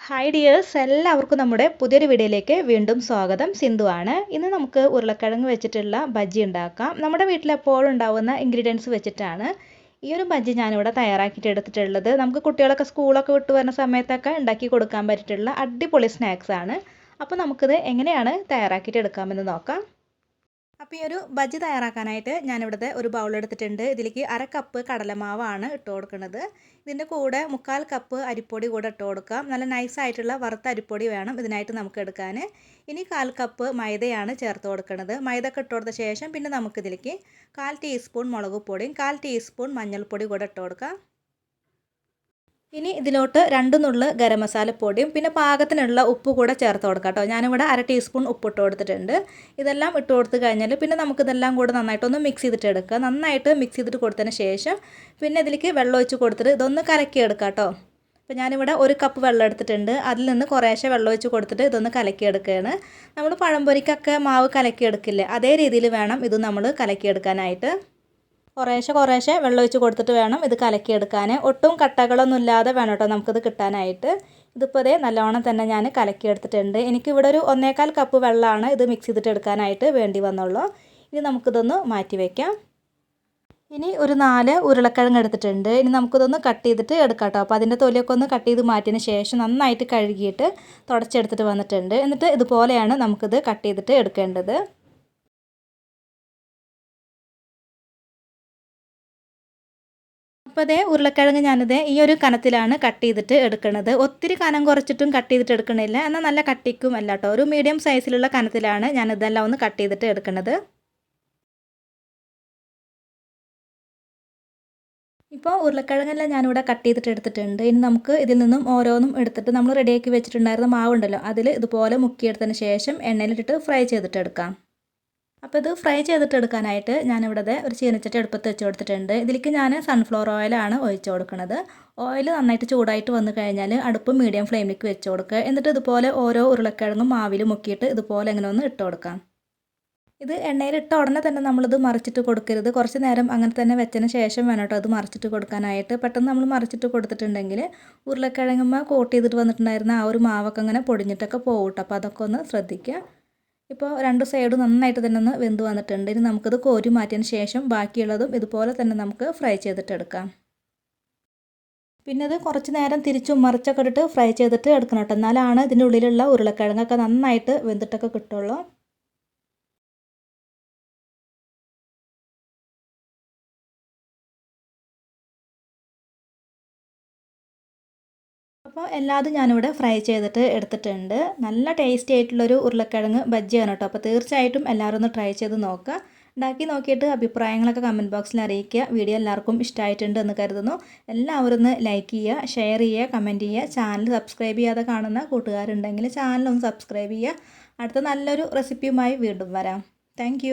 Hi dears, എല്ലാവർക്കും നമ്മുടെ പുതിയൊരു വീഡിയോയിലേക്ക് വീണ്ടും സ്വാഗതം. സിന്ധു ആണ്. ഇന്ന് നമുക്ക് ഉരുളക്കിഴങ്ങ് വെച്ചിട്ടുള്ള ബജ്ജി ഉണ്ടാക്കാം. നമ്മുടെ വീട്ടിൽ എപ്പോഴും ഉണ്ടാവുന്ന ഇൻഗ്രീഡിയൻസ് വെച്ചിട്ടാണ് ഈ ഒരു ബജ്ജി ഞാനിവിടെ തയ്യാറാക്കിയിട്ട് എടുത്തിട്ടുള്ളത്. നമുക്ക് കുട്ടികളൊക്കെ സ്കൂളൊക്കെ വിട്ട് വരുന്ന സമയത്തൊക്കെ ഉണ്ടാക്കി കൊടുക്കാൻ പറ്റിയിട്ടുള്ള അടിപൊളി സ്നാക്സ് ആണ്. അപ്പോൾ നമുക്കിത് എങ്ങനെയാണ് തയ്യാറാക്കിയിട്ട് എടുക്കാമെന്ന് നോക്കാം. അപ്പോൾ ഈ ഒരു ബജ്ജി തയ്യാറാക്കാനായിട്ട് ഞാനിവിടുത്തെ ഒരു ബൗൾ എടുത്തിട്ടുണ്ട്. ഇതിലേക്ക് 1/2 കപ്പ് കടലമാവാണ് ഇട്ട് കൊടുക്കുന്നത്. ഇതിൻ്റെ കൂടെ 1/4 കപ്പ് അരിപ്പൊടി കൂടെ ഇട്ട് കൊടുക്കാം. നല്ല നൈസായിട്ടുള്ള വറുത്ത അരിപ്പൊടി വേണം ഇതിനായിട്ട് നമുക്ക് എടുക്കാൻ. ഇനി 1/4 കപ്പ് മൈദയാണ് ചേർത്ത് കൊടുക്കുന്നത്. മൈദ ഒക്കെ ഇട്ട് കൊടുത്ത ശേഷം പിന്നെ നമുക്കിതിലേക്ക് 1/4 ടീസ്പൂൺ മുളക് പൊടിയും 1/4 ടീസ്പൂൺ മഞ്ഞൾപ്പൊടി കൂടെ ഇട്ട് കൊടുക്കാം. ഇനി ഇതിലോട്ട് 2 നുള്ള് ഗരം മസാലപ്പൊടിയും പിന്നെ പാകത്തിനുള്ള ഉപ്പ് കൂടെ ചേർത്ത് കൊടുക്കാം കേട്ടോ. ഞാനിവിടെ 1/2 ടീസ്പൂൺ ഉപ്പ് ഇട്ട് കൊടുത്തിട്ടുണ്ട്. ഇതെല്ലാം ഇട്ട് കൊടുത്ത് കഴിഞ്ഞാൽ പിന്നെ നമുക്കിതെല്ലാം കൂടെ നന്നായിട്ടൊന്ന് മിക്സ് ചെയ്തിട്ട് എടുക്കുക. നന്നായിട്ട് മിക്സ് ചെയ്തിട്ട് കൊടുത്തതിന് ശേഷം പിന്നെ ഇതിലേക്ക് വെള്ളം ഒഴിച്ച് കൊടുത്തിട്ട് ഇതൊന്ന് കലക്കി എടുക്കാം കേട്ടോ. അപ്പോൾ ഞാനിവിടെ 1 കപ്പ് വെള്ളം എടുത്തിട്ടുണ്ട്. അതിൽ നിന്ന് കുറേശ്ശെ വെള്ളം ഒഴിച്ച് കൊടുത്തിട്ട് ഇതൊന്ന് കലക്കിയെടുക്കുകയാണ്. നമ്മൾ പഴംപൊരിക്കൊക്കെ മാവ് കലക്കിയെടുക്കില്ലേ, അതേ രീതിയിൽ വേണം ഇത് നമ്മൾ കലക്കിയെടുക്കാനായിട്ട്. കുറേശ്ശെ വെള്ളം ഒഴിച്ച് കൊടുത്തിട്ട് വേണം ഇത് കലക്കിയെടുക്കാൻ. ഒട്ടും കട്ടകളൊന്നും ഇല്ലാതെ വേണം കേട്ടോ നമുക്കിത് കിട്ടാനായിട്ട്. ഇതിപ്പോൾ ഇതേ നല്ലോണം തന്നെ ഞാൻ കലക്കിയെടുത്തിട്ടുണ്ട്. എനിക്കിവിടെ ഒരു 1/4 കപ്പ് വെള്ളമാണ് ഇത് മിക്സ് ചെയ്തിട്ട് എടുക്കാനായിട്ട് വേണ്ടി വന്നുള്ളൂ. ഇനി നമുക്കിതൊന്ന് മാറ്റി വയ്ക്കാം. ഇനി ഒരു 4 ഉരുളക്കിഴങ്ങ് എടുത്തിട്ടുണ്ട്. ഇനി നമുക്കിതൊന്ന് കട്ട് ചെയ്തിട്ട് എടുക്കാം കേട്ടോ. അപ്പോൾ അതിൻ്റെ തൊലിയൊക്കെ ഒന്ന് കട്ട് ചെയ്ത് മാറ്റിയതിന് ശേഷം നന്നായിട്ട് കഴുകിയിട്ട് തുടച്ചെടുത്തിട്ട് വന്നിട്ടുണ്ട്. എന്നിട്ട് ഇതുപോലെയാണ് നമുക്കിത് കട്ട് ചെയ്തിട്ട് എടുക്കേണ്ടത്. അപ്പോൾ അതേ ഉരുളക്കിഴങ്ങ് ഞാനിത് ഈ ഒരു കനത്തിലാണ് കട്ട് ചെയ്തിട്ട് എടുക്കുന്നത്. ഒത്തിരി കനം കുറച്ചിട്ടും കട്ട് ചെയ്തിട്ട് എടുക്കണില്ല, എന്നാൽ നല്ല കട്ടിക്കും അല്ല കേട്ടോ. ഒരു മീഡിയം സൈസിലുള്ള കനത്തിലാണ് ഞാനിതെല്ലാം ഒന്ന് കട്ട് ചെയ്തിട്ട് എടുക്കുന്നത്. ഇപ്പോൾ ഉരുളക്കിഴങ്ങെല്ലാം ഞാനിവിടെ കട്ട് ചെയ്തിട്ട് എടുത്തിട്ടുണ്ട്. ഇനി നമുക്ക് ഇതിൽ നിന്നും ഓരോന്നും എടുത്തിട്ട് നമ്മൾ റെഡിയാക്കി വെച്ചിട്ടുണ്ടായിരുന്ന മാവുണ്ടല്ലോ അതിൽ ഇതുപോലെ മുക്കിയെടുത്തതിന് ശേഷം എണ്ണയിലിട്ടിട്ട് ഫ്രൈ ചെയ്തിട്ട് എടുക്കാം. അപ്പോൾ ഇത് ഫ്രൈ ചെയ്തിട്ട് എടുക്കാനായിട്ട് ഞാനിവിടെ ഒരു ചീനച്ചട്ടി അടുപ്പത്ത് വെച്ച് കൊടുത്തിട്ടുണ്ട്. ഇതിലേക്ക് ഞാൻ സൺഫ്ലവർ ഓയിലാണ് ഒഴിച്ച് കൊടുക്കുന്നത്. ഓയിൽ നന്നായിട്ട് ചൂടായിട്ട് വന്നു കഴിഞ്ഞാൽ അടുപ്പ് മീഡിയം ഫ്ലെയിമിലേക്ക് വെച്ച് കൊടുക്കുക. എന്നിട്ട് ഇതുപോലെ ഓരോ ഉരുളക്കിഴങ്ങും മാവിൽ മുക്കിയിട്ട് ഇതുപോലെ ഇങ്ങനെ ഒന്ന് ഇട്ട് കൊടുക്കാം. ഇത് എണ്ണയിൽ ഇട്ട ഉടനെ തന്നെ നമ്മളിത് മറിച്ചിട്ട് കൊടുക്കരുത്. കുറച്ച് നേരം അങ്ങനെ തന്നെ വെച്ചതിന് ശേഷം വേണം കേട്ടോ അത് മറിച്ചിട്ട് കൊടുക്കാനായിട്ട്. പെട്ടെന്ന് നമ്മൾ മറിച്ചിട്ട് കൊടുത്തിട്ടുണ്ടെങ്കിൽ ഉരുളക്കിഴങ്ങുമ്മ കോട്ട് ചെയ്തിട്ട് വന്നിട്ടുണ്ടായിരുന്ന ആ ഒരു മാവൊക്കെ അങ്ങനെ പൊടിഞ്ഞിട്ടൊക്കെ പോകും കേട്ടോ. അപ്പോൾ അതൊക്കെ ഒന്ന് ശ്രദ്ധിക്കുക. ഇപ്പോൾ 2 സൈഡും നന്നായിട്ട് തന്നെ ഒന്ന് വെന്ത് വന്നിട്ടുണ്ട്. ഇനി നമുക്കിത് കോരി മാറ്റിയതിന് ശേഷം ബാക്കിയുള്ളതും ഇതുപോലെ തന്നെ നമുക്ക് ഫ്രൈ ചെയ്തിട്ടെടുക്കാം. പിന്നെ ഇത് കുറച്ച് നേരം തിരിച്ചും മറിച്ചൊക്കെ ഇട്ടിട്ട് ഫ്രൈ ചെയ്തിട്ട് എടുക്കണം കേട്ടോ. എന്നാലാണ് ഇതിൻ്റെ ഉള്ളിലുള്ള ഉരുളക്കിഴങ്ങൊക്കെ നന്നായിട്ട് വെന്തിട്ടൊക്കെ കിട്ടുള്ളൂ. അപ്പോൾ എല്ലാതും ഞാനിവിടെ ഫ്രൈ ചെയ്തിട്ട് എടുത്തിട്ടുണ്ട്. നല്ല ടേസ്റ്റി ആയിട്ടുള്ളൊരു ഉരുളക്കിഴങ്ങ് ബജ്ജിയാണ് കേട്ടോ. അപ്പോൾ തീർച്ചയായിട്ടും എല്ലാവരും ഒന്ന് ട്രൈ ചെയ്ത് നോക്കുക. ഉണ്ടാക്കി നോക്കിയിട്ട് അഭിപ്രായങ്ങളൊക്കെ കമൻറ്റ് ബോക്സിൽ അറിയിക്കുക. വീഡിയോ എല്ലാവർക്കും ഇഷ്ടമായിട്ടുണ്ട് എന്ന് കരുതുന്നു. എല്ലാവരും ഒന്ന് ലൈക്ക് ചെയ്യുക, ഷെയർ ചെയ്യുക, കമൻറ്റ് ചെയ്യുക. ചാനൽ സബ്സ്ക്രൈബ് ചെയ്യാതെ കാണുന്ന കൂട്ടുകാരുണ്ടെങ്കിൽ ചാനലൊന്ന് സബ്സ്ക്രൈബ് ചെയ്യുക. അടുത്ത നല്ലൊരു റെസിപ്പിയുമായി വീണ്ടും വരാം. താങ്ക്